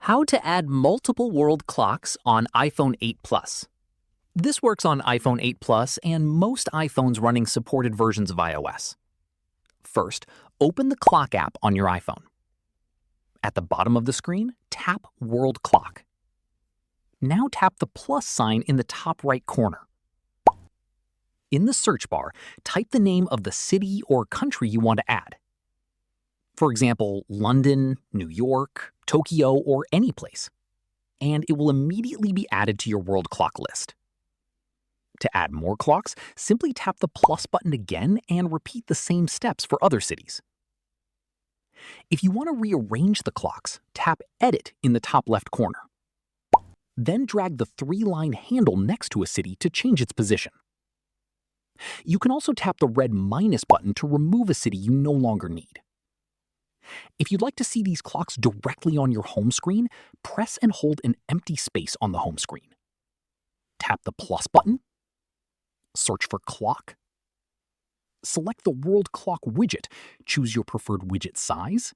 How to add multiple world clocks on iPhone 8 Plus. This works on iPhone 8 Plus and most iPhones running supported versions of iOS. First, open the Clock app on your iPhone. At the bottom of the screen, tap World Clock. Now tap the plus sign in the top right corner. In the search bar, type the name of the city or country you want to add. For example, London, New York, Tokyo, or any place. And it will immediately be added to your world clock list. To add more clocks, simply tap the plus button again and repeat the same steps for other cities. If you want to rearrange the clocks, tap Edit in the top left corner. Then drag the three-line handle next to a city to change its position. You can also tap the red minus button to remove a city you no longer need. If you'd like to see these clocks directly on your home screen, press and hold an empty space on the home screen. Tap the plus button, search for clock, select the World Clock widget, choose your preferred widget size,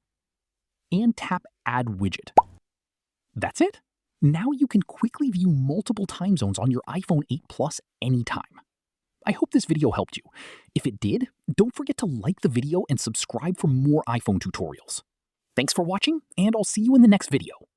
and tap Add Widget. That's it. Now you can quickly view multiple time zones on your iPhone 8 Plus anytime. I hope this video helped you. If it did, don't forget to like the video and subscribe for more iPhone tutorials. Thanks for watching, and I'll see you in the next video.